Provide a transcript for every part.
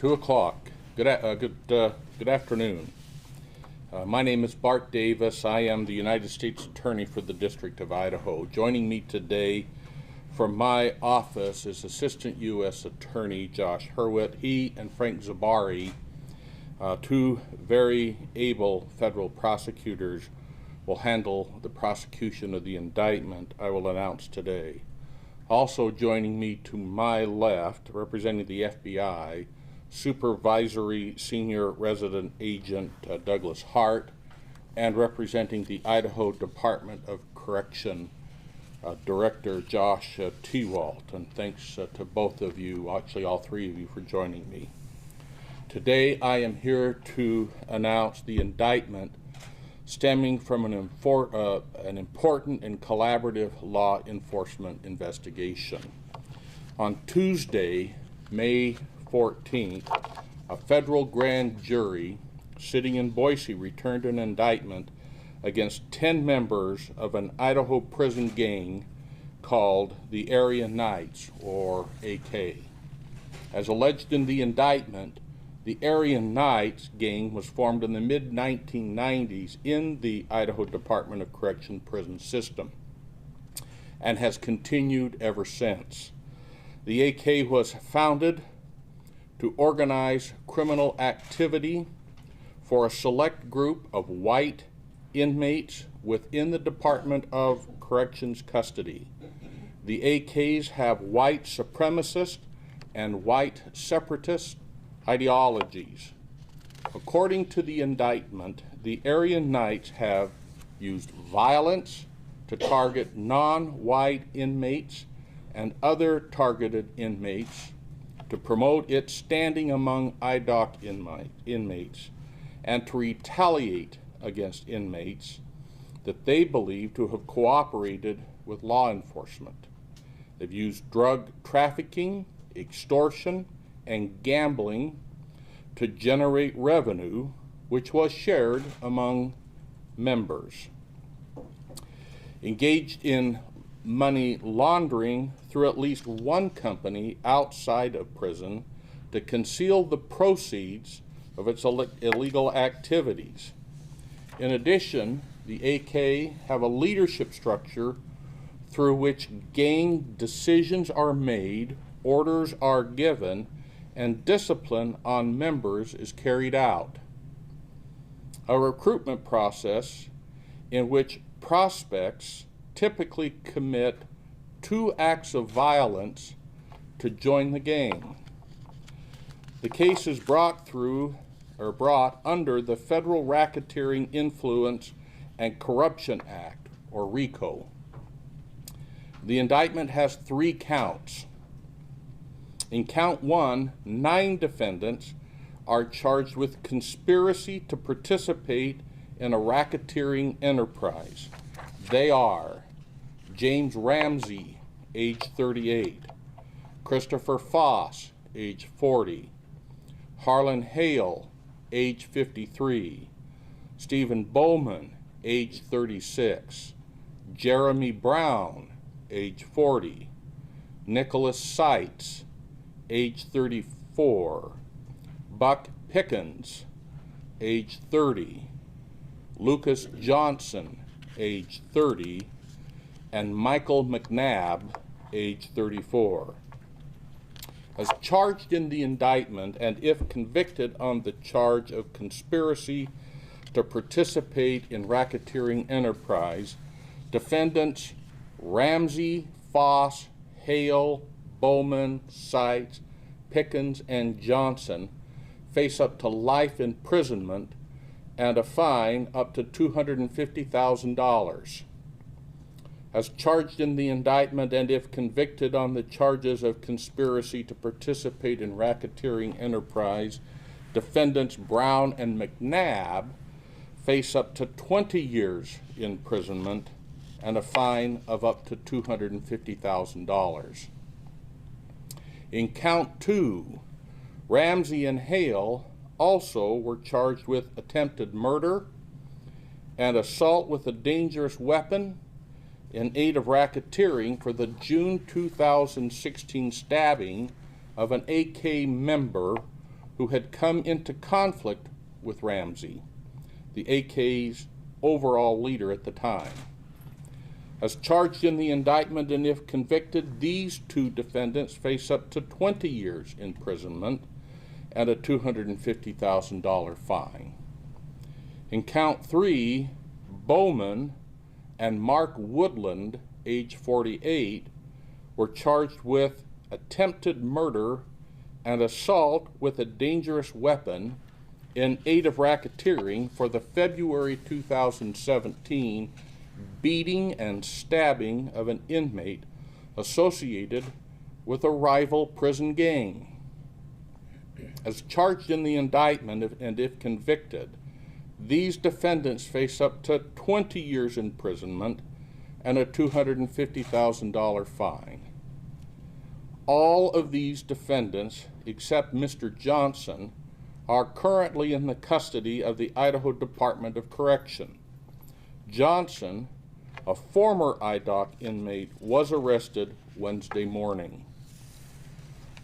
2 o'clock. Good afternoon. My name is Bart Davis. I am the United States Attorney for the District of Idaho. Joining me today from my office is Assistant U.S. Attorney Josh Hurwitz. He and Frank Zabari, two very able federal prosecutors, will handle the prosecution of the indictment I will announce today. Also joining me to my left, representing the FBI, Supervisory Senior Resident Agent Douglas Hart, and representing the Idaho Department of Correction, Director Josh Tewalt. And thanks to both of you, actually all three of you, for joining me. Today I am here to announce the indictment stemming from an important and collaborative law enforcement investigation. On Tuesday, May 14th, a federal grand jury sitting in Boise returned an indictment against 10 members of an Idaho prison gang called the Area Knights, or AK. As alleged in the indictment, the Area Knights gang was formed in the mid-1990s in the Idaho Department of Correction prison system and has continued ever since. The AK was founded to organize criminal activity for a select group of white inmates within the Department of Corrections custody. The AKs have white supremacist and white separatist ideologies. According to the indictment, the Area Knights have used violence to target non-white inmates and other targeted inmates to promote its standing among IDOC inmates and to retaliate against inmates that they believe to have cooperated with law enforcement. They've used drug trafficking, extortion, and gambling to generate revenue, which was shared among members. Engaged in money laundering through at least one company outside of prison to conceal the proceeds of its illegal activities. In addition, the AK have a leadership structure through which gang decisions are made, orders are given, and discipline on members is carried out. A recruitment process in which prospects typically commit 2 acts of violence to join the gang. The case is brought under the Federal Racketeering Influence and Corruption Act, or RICO. The indictment has 3 counts. In count 1, 9 defendants are charged with conspiracy to participate in a racketeering enterprise. They are James Ramsey, age 38, Christopher Foss, age 40, Harlan Hale, age 53, Stephen Bowman, age 36, Jeremy Brown, age 40, Nicholas Seitz, age 34, Buck Pickens, age 30, Lucas Johnson, age 30, and Michael McNabb, age 34. As charged in the indictment, and if convicted on the charge of conspiracy to participate in racketeering enterprise, defendants Ramsey, Foss, Hale, Bowman, Seitz, Pickens, and Johnson face up to life imprisonment and a fine up to $250,000. As charged in the indictment, and if convicted on the charges of conspiracy to participate in racketeering enterprise, defendants Brown and McNabb face up to 20 years imprisonment and a fine of up to $250,000. In count 2, Ramsey and Hale also were charged with attempted murder and assault with a dangerous weapon in aid of racketeering for the June 2016 stabbing of an AK member who had come into conflict with Ramsey, the AK's overall leader at the time. As charged in the indictment and if convicted, these two defendants face up to 20 years imprisonment and a $250,000 fine. In count 3, Bowman and Mark Woodland, age 48, were charged with attempted murder and assault with a dangerous weapon in aid of racketeering for the February 2017 beating and stabbing of an inmate associated with a rival prison gang. As charged in the indictment and if convicted, these defendants face up to 20 years imprisonment and a $250,000 fine. All of these defendants, except Mr. Johnson, are currently in the custody of the Idaho Department of Correction. Johnson, a former IDOC inmate, was arrested Wednesday morning.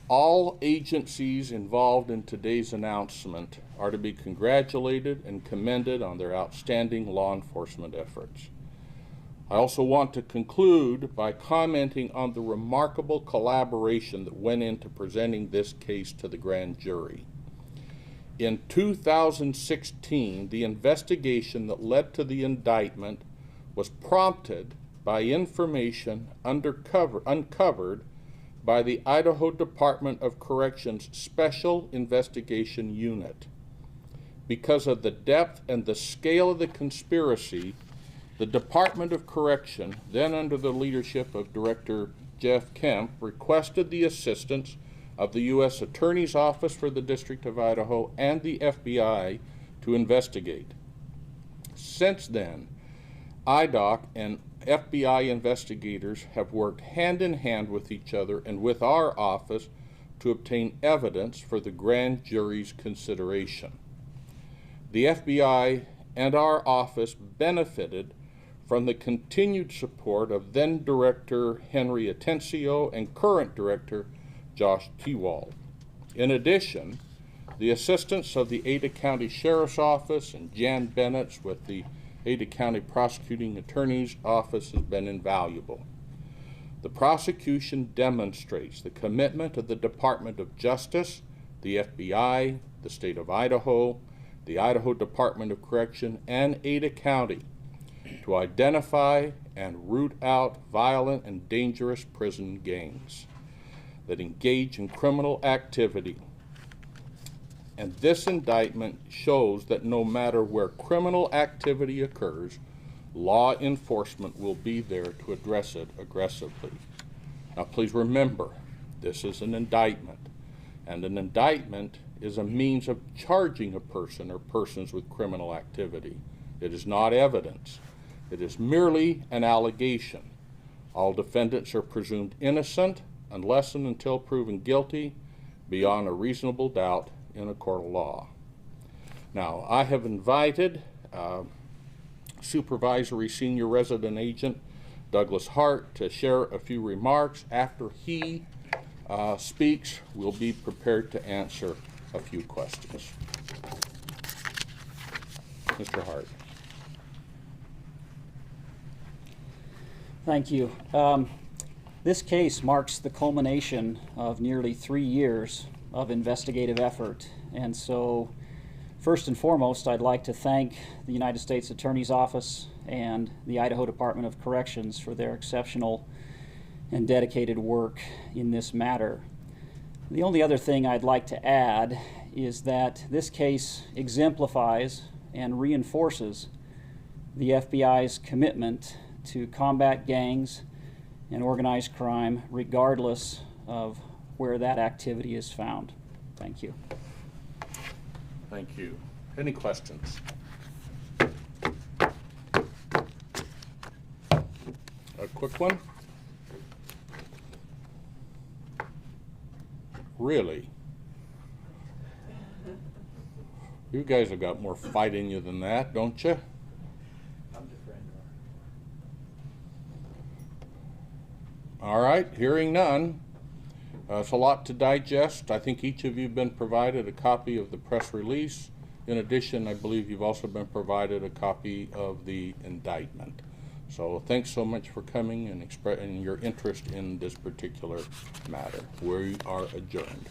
All agencies involved in today's announcement are to be congratulated and commended on their outstanding law enforcement efforts. I also want to conclude by commenting on the remarkable collaboration that went into presenting this case to the grand jury. In 2016, the investigation that led to the indictment was prompted by information uncovered by the Idaho Department of Corrections Special Investigation Unit. Because of the depth and the scale of the conspiracy, the Department of Correction, then under the leadership of Director Jeff Kemp, requested the assistance of the U.S. Attorney's Office for the District of Idaho and the FBI to investigate. Since then, IDOC and FBI investigators have worked hand in hand with each other and with our office to obtain evidence for the grand jury's consideration. The FBI and our office benefited from the continued support of then Director Henry Atencio and current Director Josh Tewald. In addition, the assistance of the Ada County Sheriff's Office and Jan Bennett's with the Ada County Prosecuting Attorney's Office has been invaluable. The prosecution demonstrates the commitment of the Department of Justice, the FBI, the State of Idaho, the Idaho Department of Correction, and Ada County to identify and root out violent and dangerous prison gangs that engage in criminal activity. And this indictment shows that no matter where criminal activity occurs, law enforcement will be there to address it aggressively. Now please remember, this is an indictment, and an indictment is a means of charging a person or persons with criminal activity. It is not evidence. It is merely an allegation. All defendants are presumed innocent unless and until proven guilty beyond a reasonable doubt in a court of law. Now, I have invited Supervisory Senior Resident Agent Douglas Hart to share a few remarks. After he speaks, we'll be prepared to answer a few questions. Mr. Hart. Thank you. This case marks the culmination of nearly 3 years of investigative effort. And so, first and foremost, I'd like to thank the United States Attorney's Office and the Idaho Department of Corrections for their exceptional and dedicated work in this matter. The only other thing I'd like to add is that this case exemplifies and reinforces the FBI's commitment to combat gangs and organized crime regardless of where that activity is found. Thank you. Thank you. Any questions? A quick one? Really? You guys have got more fight in you than that, don't you? I'm different. All right, hearing none, It's a lot to digest. I think each of you have been provided a copy of the press release. In addition, I believe you've also been provided a copy of the indictment. So thanks so much for coming and expressing your interest in this particular matter. We are adjourned.